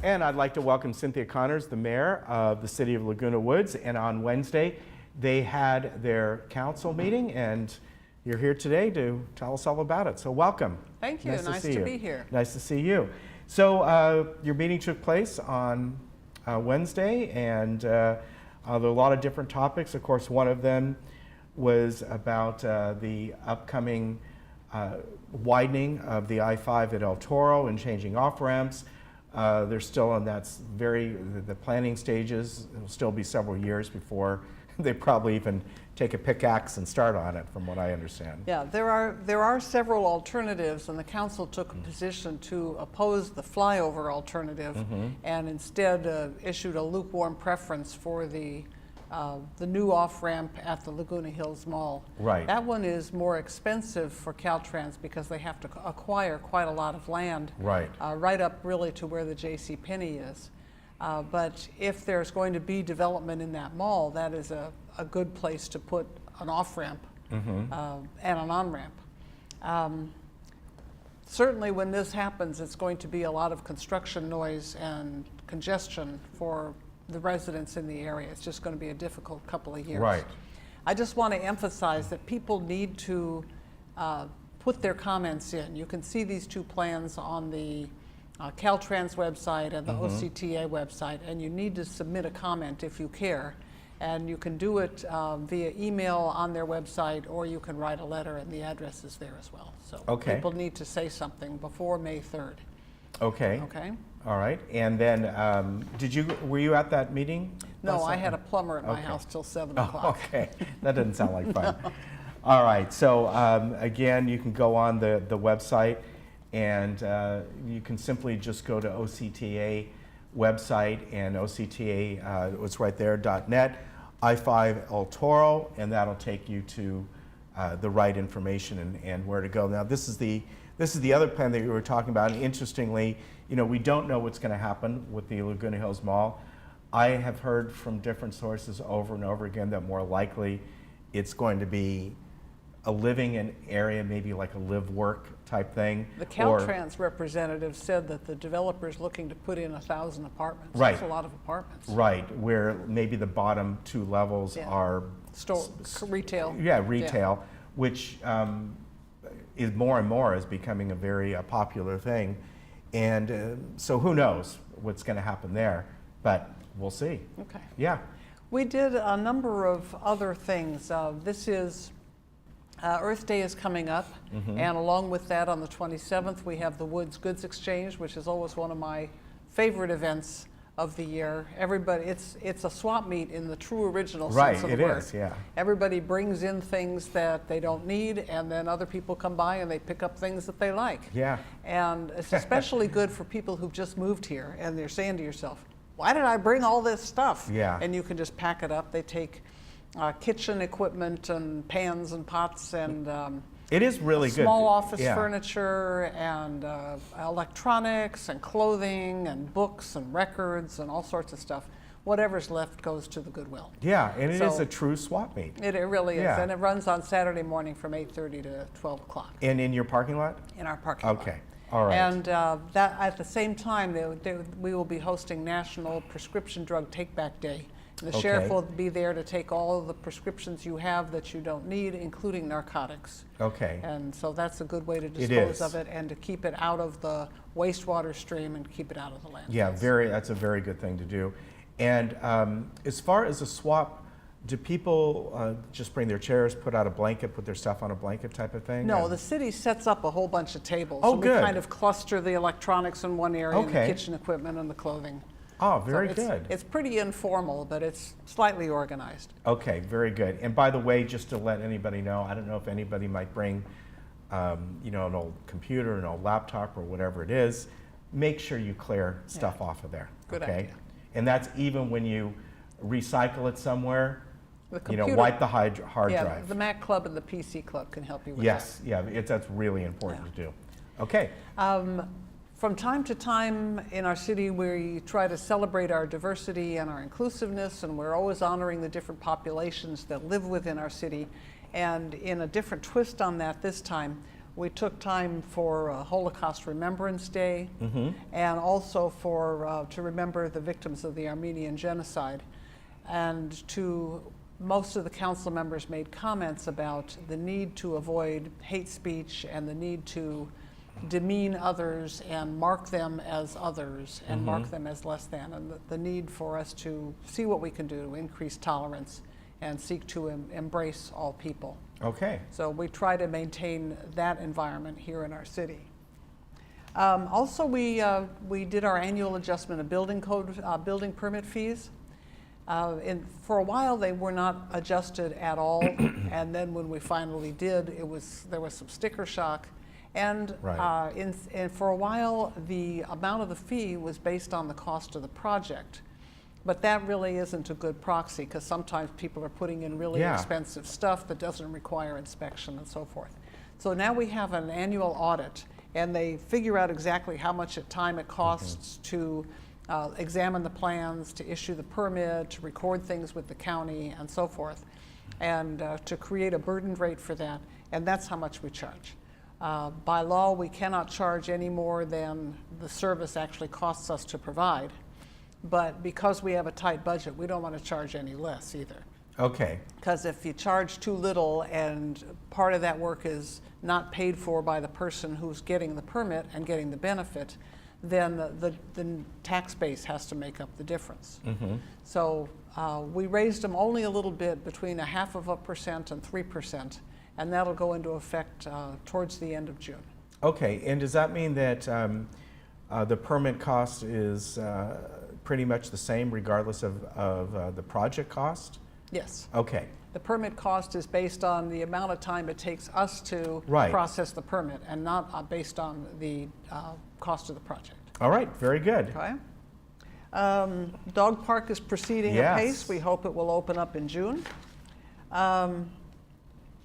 And I'd like to welcome Cynthia Connors, the mayor of the city of Laguna Woods. And on Wednesday, they had their council meeting, and you're here today to tell us all about it. So welcome. Thank you. Nice to be here. Nice to see you. So your meeting took place on Wednesday, and there are a lot of different topics. Of course, one of them was about the upcoming widening of the I-5 at El Toro and changing off-ramps. They're still in the planning stages. It'll still be several years before they probably even take a pickaxe and start on it, from what I understand. Yeah, there are several alternatives, and the council took a position to oppose the flyover alternative, and instead issued a lukewarm preference for the new off-ramp at the Laguna Hills Mall. Right. That one is more expensive for Caltrans because they have to acquire quite a lot of land. Right. Right up really to where the JCPenney is. But if there's going to be development in that mall, that is a good place to put an off-ramp and an on-ramp. Certainly when this happens, it's going to be a lot of construction noise and congestion for the residents in the area. It's just going to be a difficult couple of years. Right. I just want to emphasize that people need to put their comments in. You can see these two plans on the Caltrans website and the OCTA website, and you need to submit a comment if you care. And you can do it via email on their website, or you can write a letter, and the address is there as well. So people need to say something before May 3rd. Okay. Okay. All right. And then, were you at that meeting? No, I had a plumber at my house till 7 o'clock. Okay. That doesn't sound like fun. No. All right. So again, you can go on the website, and you can simply just go to OCTA website, and OCTA, it's right there, .net, I-5 El Toro, and that'll take you to the right information and where to go. Now, this is the other plan that you were talking about, and interestingly, we don't know what's going to happen with the Laguna Hills Mall. I have heard from different sources over and over again that more likely it's going to be a living area, maybe like a live-work type thing. The Caltrans representative said that the developer's looking to put in 1,000 apartments. Right. That's a lot of apartments. Right, where maybe the bottom two levels are retail. Yeah, retail, which is more and more is becoming a very popular thing. And so who knows what's going to happen there, but we'll see. Okay. Yeah. We did a number of other things. This is Earth Day is coming up, and along with that, on the 27th, we have the Woods Goods Exchange, which is always one of my favorite events of the year. Everybody, it's a swap meet in the true original sense of the word. Right, it is, yeah. Everybody brings in things that they don't need, and then other people come by and they pick up things that they like. Yeah. And it's especially good for people who've just moved here, and they're saying to yourself, why did I bring all this stuff? Yeah. And you can just pack it up. They take kitchen equipment and pans and pots and it is really good. Small office furniture and electronics and clothing and books and records and all sorts of stuff. Whatever's left goes to the Goodwill. Yeah, and it is a true swap meet. It really is, and it runs on Saturday morning from 8:30 to 12 o'clock. And in your parking lot? In our parking lot. Okay, all right. And that at the same time, we will be hosting National Prescription Drug Take-Back Day. The sheriff will be there to take all of the prescriptions you have that you don't need, including narcotics. Okay. And so that's a good way to dispose of it and to keep it out of the wastewater stream and keep it out of the landfills. Yeah, that's a very good thing to do. And as far as a swap, do people just bring their chairs, put out a blanket, put their stuff on a blanket type of thing? No, the city sets up a whole bunch of tables. Oh, so good. We kind of cluster the electronics in one area and the kitchen equipment and the clothing. Oh, very good. It's pretty informal, but it's slightly organized. Okay, very good. And by the way, just to let anybody know, I don't know if anybody might bring, an old computer, an old laptop, or whatever it is. Make sure you clear stuff off of there. Good idea. And that's even when you recycle it somewhere. The computer, wipe the hard drive. Yeah, the Mac Club and the PC Club can help you with that. Yes, that's really important to do. Okay. From time to time in our city, we try to celebrate our diversity and our inclusiveness, and we're always honoring the different populations that live within our city. And in a different twist on that this time, We took time for Holocaust Remembrance Day, and also for to remember the victims of the Armenian genocide. And most of the council members made comments about the need to avoid hate speech and the need to demean others and mark them as others and mark them as less than, and the need for us to see what we can do to increase tolerance and seek to embrace all people. Okay. So we try to maintain that environment here in our city. Also, we did our annual adjustment of building code, building permit fees. For a while, they were not adjusted at all, and then when we finally did, there was some sticker shock. And and for a while, the amount of the fee was based on the cost of the project. But that really isn't a good proxy, because sometimes people are putting in really expensive stuff that doesn't require inspection and so forth. So now we have an annual audit, and they figure out exactly how much time it costs to examine the plans, to issue the permit, to record things with the county, and so forth, and to create a burdened rate for that, and that's how much we charge. By law, we cannot charge any more than the service actually costs us to provide, but because we have a tight budget, we don't want to charge any less either. Okay. Because if you charge too little and part of that work is not paid for by the person who's getting the permit and getting the benefit, then the tax base has to make up the difference. So we raised them only a little bit, between 0.5% and 3%, and that'll go into effect towards the end of June. Okay, and does that mean that the permit cost is pretty much the same regardless of the project cost? Yes. Okay. The permit cost is based on the amount of time it takes us to process the permit, and not based on the cost of the project. All right, very good. Okay. Dog park is proceeding apace. We hope it will open up in June.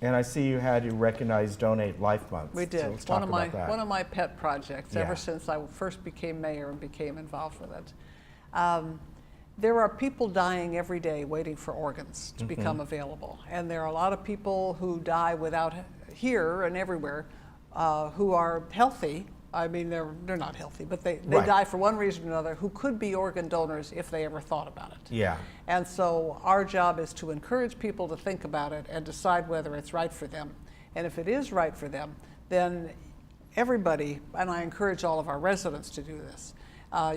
And I see you had to recognize Donate Life Month. We did. So let's It's talk about that. one of my pet projects ever since I first became mayor and became involved with it. There are people dying every day waiting for organs to become available. And there are a lot of people who die without, here and everywhere, who are healthy. I mean, they're not healthy, but they die for one reason or another, who could be organ donors if they ever thought about it. Yeah. And so our job is to encourage people to think about it and decide whether it's right for them. And if it is right for them, then everybody, and I encourage all of our residents to do this,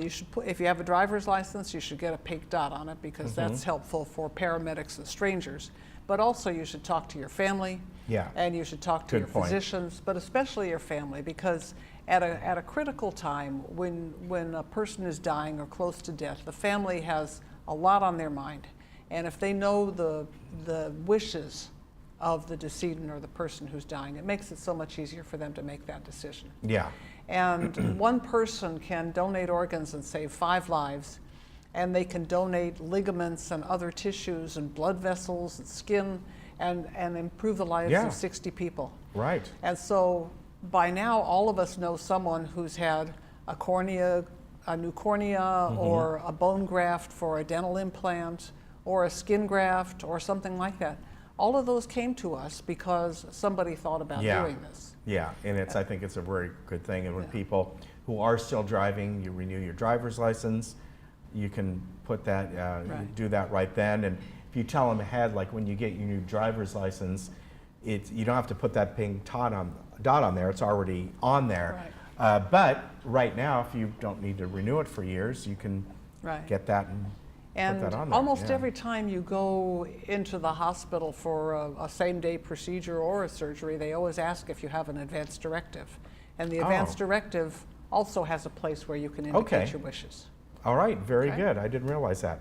you should put, if you have a driver's license, you should get a pink dot on it, because that's helpful for paramedics and strangers. But also you should talk to your family, and you should talk to your physicians, but especially your family, because at a critical time, when a person is dying or close to death, the family has a lot on their mind. And if they know the wishes of the decedent or the person who's dying, it makes it so much easier for them to make that decision. Yeah. And one person can donate organs and save 5 lives, and they can donate ligaments and other tissues and blood vessels and skin, and improve the lives of 60 people. Right. And so by now, all of us know someone who's had a cornea, a new cornea, or a bone graft for a dental implant, or a skin graft, or something like that. All of those came to us because somebody thought about doing this. Yeah, and I think it's a very good thing. And when people who are still driving, you renew your driver's license, you can put that, you do that right then. And if you tell them ahead, like when you get your new driver's license, you don't have to put that pink dot on there. It's already on there. Right. But right now, if you don't need to renew it for years, you can get that and put that on there. Almost every time you go into the hospital for a same-day procedure or a surgery, they always ask if you have an advance directive. And the advance directive also has a place where you can indicate your wishes. All right, very good. I didn't realize that.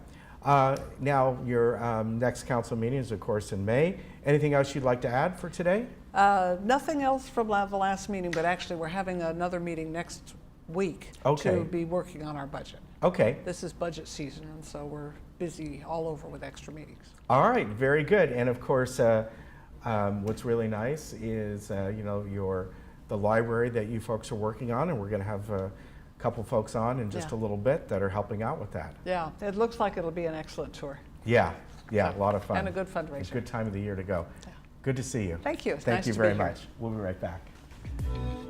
Now, your next council meeting is, of course, in May. Anything else you'd like to add for today? Nothing else from the last meeting, but actually we're having another meeting next week to be working on our budget. Okay. This is budget season, and so we're busy all over with extra meetings. All right, very good. And of course, what's really nice is the library that you folks are working on, and we're going to have a couple folks on in just a little bit that are helping out with that. Yeah, it looks like it'll be an excellent tour. Yeah, a lot of fun. And a good fundraiser. It's a good time of the year to go. Yeah. Good to see you. Thank you. Thank you very much. We'll be right back. you.